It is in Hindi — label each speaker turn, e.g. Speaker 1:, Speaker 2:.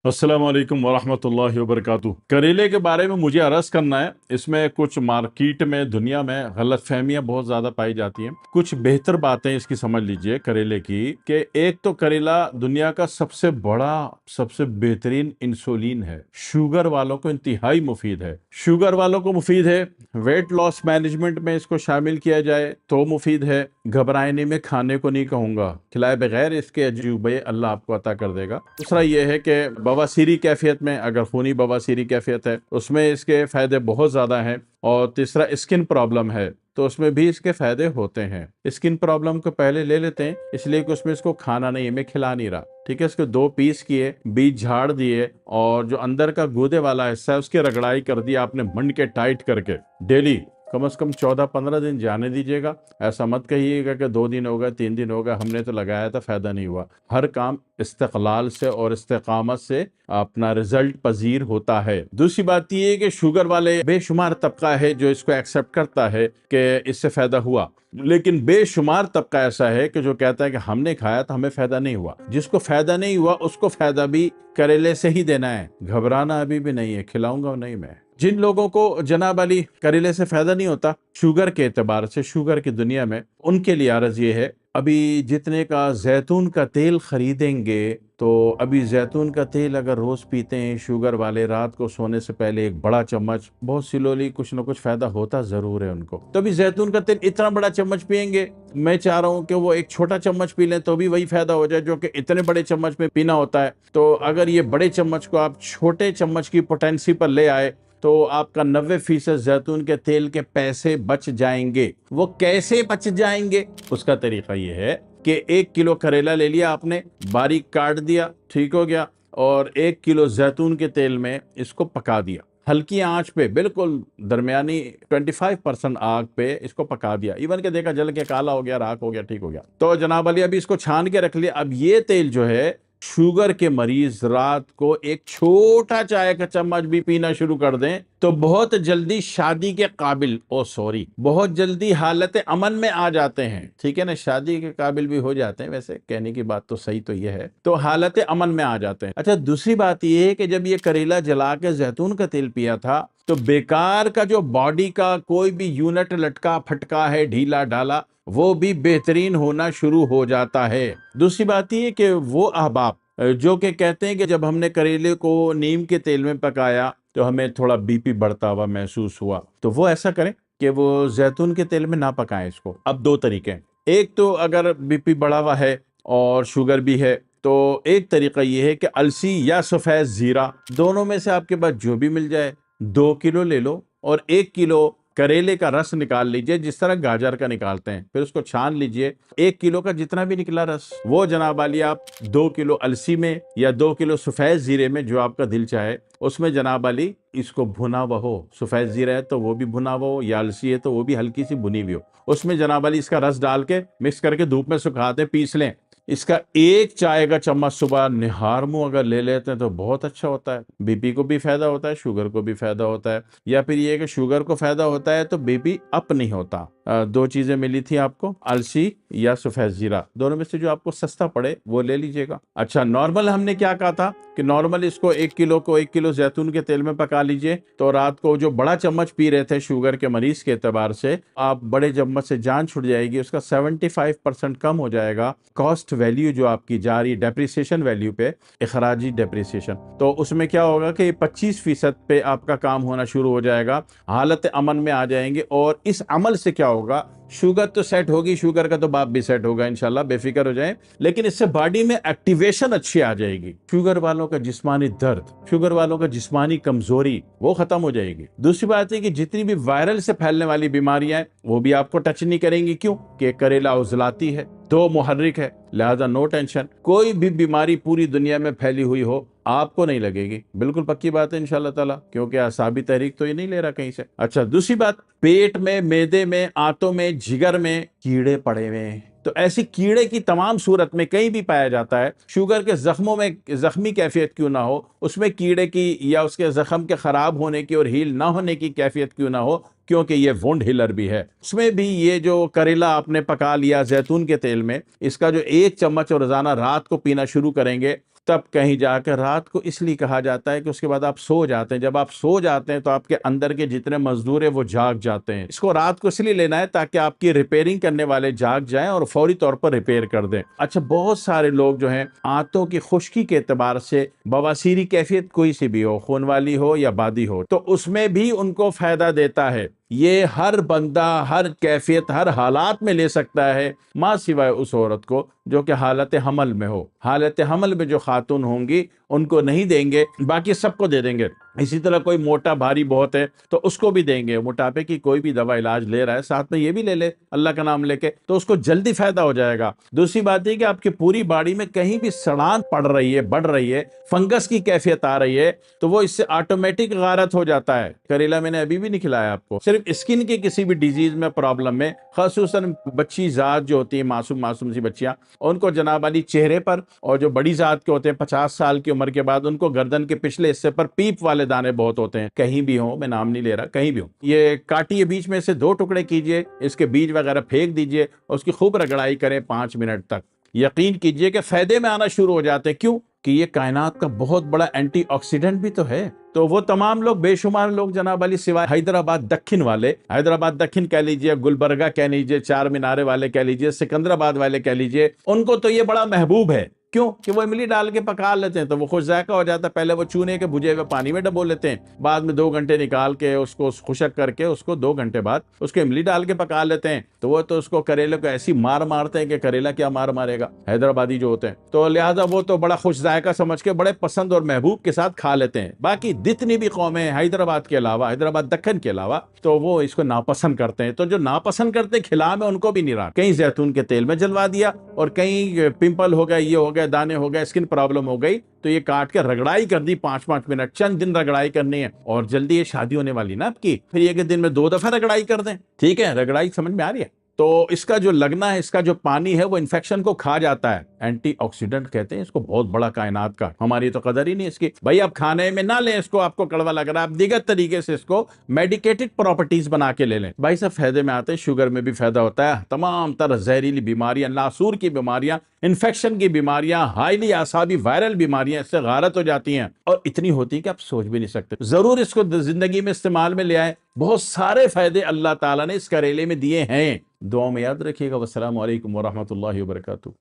Speaker 1: अस्सलाम वालेकुम वरहमतुल्लाहि वबरकातुह। करेले के बारे में मुझे अर्ज करना है। इसमें कुछ मार्केट में दुनिया में गलतफहमियां बहुत ज्यादा पाई जाती हैं। कुछ बेहतर बातें इसकी समझ लीजिए करेले की, कि एक तो करेला दुनिया का सबसे बड़ा, सबसे बेहतरीन इंसुलिन है। शुगर वालों को इंतहाई मुफीद है। शुगर वालों को मुफीद है। वेट लॉस मैनेजमेंट में इसको शामिल किया जाए तो मुफीद है। घबराए नहीं, मैं खाने को नहीं कहूंगा, खिलाए बगैर इसके अजूबे अल्लाह आपको अता कर देगा। दूसरा यह है कि बवासीरी कैफियत में, अगर खूनी बवासीरी कैफियत है उसमें इसके फायदे बहुत ज्यादा हैं। और तीसरा स्किन प्रॉब्लम है तो उसमें भी इसके फायदे होते हैं। स्किन प्रॉब्लम को पहले ले लेते हैं, इसलिए कि उसमें इसको खाना नहीं है, मैं खिला नहीं रहा। ठीक है, इसके 2 पीस किए, बीज झाड़ दिए और जो अंदर का गूदे वाला हिस्सा है उसकी रगड़ाई कर दी आपने मंड के टाइट करके। डेली कम से कम 14-15 दिन जाने दीजिएगा। ऐसा मत कहिएगा कि 2 दिन हो गए, 3 दिन हो गए, हमने तो लगाया था, फायदा नहीं हुआ। हर काम इस्तक़लाल से और इस्तेकामत से अपना रिजल्ट पजीर होता है। दूसरी बात यह है कि शुगर वाले बेशुमार तबका है जो इसको एक्सेप्ट करता है कि इससे फायदा हुआ, लेकिन बेशुमार तबका ऐसा है कि जो कहता है कि हमने खाया तो हमें फायदा नहीं हुआ। जिसको फायदा नहीं हुआ उसको फायदा भी करेले से ही देना है। घबराना अभी भी नहीं है, खिलाऊंगा नहीं मैं। जिन लोगों को जनाब अली करेले से फायदा नहीं होता शुगर के एतबार से, शुगर की दुनिया में, उनके लिए अर्ज ये है, अभी जितने का जैतून का तेल खरीदेंगे तो अभी जैतून का तेल अगर रोज पीते हैं शुगर वाले, रात को सोने से पहले एक बड़ा चम्मच, बहुत सिलोली कुछ ना कुछ फायदा होता जरूर है उनको। तो अभी जैतून का तेल इतना बड़ा चम्मच पियेंगे, मैं चाह रहा हूं कि वो एक छोटा चम्मच पी लें तो भी वही फायदा हो जाए जो कि इतने बड़े चम्मच में पीना होता है। तो अगर ये बड़े चम्मच को आप छोटे चम्मच की पोटेंसी पर ले आए तो आपका 90% जैतून के तेल के पैसे बच जाएंगे। वो कैसे बच जाएंगे, उसका तरीका ये है कि 1 किलो करेला ले लिया आपने, बारीक काट दिया, ठीक हो गया, और 1 किलो जैतून के तेल में इसको पका दिया, हल्की आंच पे, बिल्कुल दरमियानी 25% आग पे इसको पका दिया। इवन के देखा जल के काला हो गया, राख हो गया, ठीक हो गया। तो जनाब अली अभी इसको छान के रख लिया। अब ये तेल जो है, शुगर के मरीज रात को एक छोटा चाय का चम्मच भी पीना शुरू कर दें तो बहुत जल्दी शादी के काबिल, ओ सॉरी, बहुत जल्दी हालत अमन में आ जाते हैं। ठीक है ना, शादी के काबिल भी हो जाते हैं, वैसे कहने की बात तो सही तो यह है, तो हालत अमन में आ जाते हैं। अच्छा, दूसरी बात यह है कि जब ये करेला जला के जैतून का तेल पिया था तो बेकार का जो बॉडी का कोई भी यूनिट लटका फटका है, ढीला ढाला, वो भी बेहतरीन होना शुरू हो जाता है। दूसरी बात यह कि वो अहबाब जो कि कहते हैं कि जब हमने करेले को नीम के तेल में पकाया तो हमें थोड़ा बीपी बढ़ता हुआ महसूस हुआ, तो वो ऐसा करें कि वो जैतून के तेल में ना पकाएं इसको। अब 2 तरीके हैं। एक तो अगर बीपी बढ़ा हुआ है और शुगर भी है तो एक तरीका ये है कि अलसी या सफेद जीरा, दोनों में से आपके पास जो भी मिल जाए, 2 किलो ले लो और 1 किलो करेले का रस निकाल लीजिए, जिस तरह गाजर का निकालते हैं, फिर उसको छान लीजिए। 1 किलो का जितना भी निकला रस, वो जनाब वाली आप 2 किलो अलसी में या 2 किलो सफेद जीरे में, जो आपका दिल चाहे, उसमें जनाब वाली इसको भुना हुआ हो। सफेद जीरा है तो वो भी भुना हुआ हो, या अलसी है तो वो भी हल्की सी भुनी हुई हो, उसमें जनाब वाली इसका रस डाल के मिक्स करके धूप में सुखा दे, पीस लें। इसका 1 चाय का चम्मच सुबह निहार मुंह अगर ले लेते हैं तो बहुत अच्छा होता है। बीपी को भी फायदा होता है, शुगर को भी फायदा होता है। या फिर ये कि शुगर को फायदा होता है तो बीपी अप नहीं होता। 2 चीजें मिली थी आपको, अलसी या सफेद जीरा, दोनों में से जो आपको सस्ता पड़े वो ले लीजिएगा। अच्छा, नॉर्मल हमने क्या कहा था कि नॉर्मल इसको 1 किलो को 1 किलो जैतून के तेल में पका लीजिए, तो रात को जो बड़ा चम्मच पी रहे थे शुगर के मरीज के एतबार से, आप बड़े चम्मच से जान छुट जाएगी, उसका 75% कम हो जाएगा। कॉस्ट वैल्यू जो आपकी जा रही डेप्रिसिएशन वैल्यू पे, इखराजी डेप्रिसिएशन, तो उसमें क्या होगा कि 25% पे आपका काम होना शुरू हो जाएगा, हालत अमन में आ जाएंगे। और इस अमल से क्या होगा, शुगर तो सेट होगी, शुगर का तो बाप भी सेट होगा इंशाल्लाह, बेफिक्र हो जाएं, लेकिन इससे बॉडी में एक्टिवेशन अच्छी आ जाएगी। शुगर वालों का जिस्मानी दर्द, शुगर वालों का जिस्मानी कमजोरी, वो खत्म हो जाएगी। दूसरी बात है कि जितनी भी वायरल से फैलने वाली बीमारियां हैं वो भी आपको टच नहीं करेंगी। क्यों? कि करेला उजलाती है, 2 मुहर्रिक है, लिहाजा नो टेंशन। कोई भी बीमारी पूरी दुनिया में फैली हुई हो आपको नहीं लगेगी, बिल्कुल पक्की बात है इंशाल्लाह ताला, क्योंकि असाबी तहरीक तो ये नहीं ले रहा कहीं से। अच्छा, दूसरी बात, पेट में, मैदे में, आंतों में, जिगर में कीड़े पड़े हुए हैं, तो ऐसी कीड़े की तमाम सूरत में कहीं भी पाया जाता है। शुगर के जख्मों में जख्मी कैफियत क्यों ना हो, उसमें कीड़े की या उसके जख्म के खराब होने की और हील ना होने की कैफियत क्यों ना हो, क्योंकि ये वुंड हिलर भी है। उसमें भी ये जो करेला आपने पका लिया जैतून के तेल में, इसका जो 1 चम्मच रोजाना रात को पीना शुरू करेंगे तब कहीं जाकर रात को इसलिए कहा जाता है कि उसके बाद आप सो जाते हैं। जब आप सो जाते हैं तो आपके अंदर के जितने मजदूर है वो जाग जाते हैं। इसको रात को इसलिए लेना है ताकि आपकी रिपेयरिंग करने वाले जाग जाएं और फौरी तौर पर रिपेयर कर दें। अच्छा, बहुत सारे लोग जो हैं आंतों की खुश्की के एतबार से बवासीरी कैफियत कोई सी भी हो, खून वाली हो या बादी हो, तो उसमें भी उनको फायदा देता है। ये हर बंदा हर कैफियत हर हालात में ले सकता है, माँ सिवाय उस औरत को जो कि हालत हमल में हो। हालत हमल में जो खातून होंगी उनको नहीं देंगे, बाकी सबको दे देंगे। इसी तरह कोई मोटा भारी बहुत है तो उसको भी देंगे। मोटापे की कोई भी दवा इलाज ले रहा है साथ में ये भी ले ले अल्लाह का नाम लेके, तो उसको जल्दी फायदा हो जाएगा। दूसरी बात है कि आपकी पूरी बॉडी में कहीं भी सड़ान पड़ रही है, बढ़ रही है, फंगस की कैफियत आ रही है, तो वो इससे ऑटोमेटिक गारत हो जाता है। करेला मैंने अभी भी नहीं खिलाया आपको। सिर्फ स्किन की किसी भी डिजीज में प्रॉब्लम में, खासूसन बच्ची जात जो होती है, मासूम मासूम सी बच्चियां, उनको जनाब वाली चेहरे पर, और जो बड़ी जात के होते हैं 50 साल की उम्र के बाद, उनको गर्दन के पिछले हिस्से पर पीप वाले दाने बहुत होते हैं। कहीं भी हो, मैं नाम नहीं ले रहा, कहीं भी हो, ये काटिए, बीच में से 2 टुकड़े कीजिए, इसके बीज वगैरह फेंक दीजिए और उसकी खूब रगड़ाई करें 5 मिनट तक। यकीन कीजिए कि फायदे में आना शुरू हो जाते हैं। क्यों? कि ये कायनात का बहुत बड़ा एंटीऑक्सीडेंट भी तो है। तो वो तमाम लोग, बेशुमार लोग जनाब वाली, सिवाय हैदराबाद दक्षिण वाले, हैदराबाद दक्षिण कह लीजिए, गुलबर्गा कह लीजिए, चार मीनारे वाले कह लीजिए, सिकंदराबाद वाले कह लीजिए, उनको तो ये बड़ा महबूब है। क्यों? कि वो इमली डाल के पका लेते हैं तो वो खुश जायका हो जाता है। पहले वो चूने के भुजे हुए पानी में डबो लेते हैं, बाद में 2 घंटे निकाल के उसको खुशक करके उसको 2 घंटे बाद उसको इमली डाल के पका लेते हैं। तो वो तो उसको करेले को ऐसी मार मारते हैं कि करेला क्या मार मारेगा, हैदराबादी जो होते हैं। तो लिहाजा वो तो बड़ा खुश जायका समझ के बड़े पसंद और महबूब के साथ खा लेते हैं। बाकी जितनी भी कौमें हैदराबाद के अलावा, हैदराबाद दक्कन के अलावा, तो वो इसको नापसंद करते हैं। तो जो नापसंद करते खिला में उनको भी नहीं रहा, कहीं जैतून के तेल में जलवा दिया और कहीं पिंपल हो गए, ये हो गए, दाने हो गए, स्किन प्रॉब्लम हो गई, तो ये काट के रगड़ाई कर दी 5-5 मिनट, चंद दिन रगड़ाई करनी है। और जल्दी ये शादी होने वाली ना आपकी, फिर ये दिन में 2 दफा रगड़ाई कर दें। ठीक है, रगड़ाई समझ में आ रही है? तो इसका जो लगना है, इसका जो पानी है, वो इन्फेक्शन को खा जाता है। एंटीऑक्सीडेंट कहते हैं इसको, बहुत बड़ा कायनात का। हमारी तो कदर ही नहीं इसकी। भाई आप खाने में ना लें इसको, आपको कड़वा लग रहा है, आप दिगत तरीके से इसको मेडिकेटेड प्रॉपर्टीज बना के ले लें। भाई सब फायदे में आते हैं। शुगर में भी फायदा होता है, तमाम तरह जहरीली बीमारियां, नासूर की बीमारियां, इन्फेक्शन की बीमारियां, हाईली आसाबी वायरल बीमारियां इससे गारत हो जाती हैं, और इतनी होती है कि आप सोच भी नहीं सकते। जरूर इसको जिंदगी में इस्तेमाल में ले आए। बहुत सारे फायदे अल्लाह ताला ने इस करेले में दिए हैं। दुआ में याद रखिएगा। वस्सलामु अलैकुम वरहमतुल्लाहि वबरकातुहू।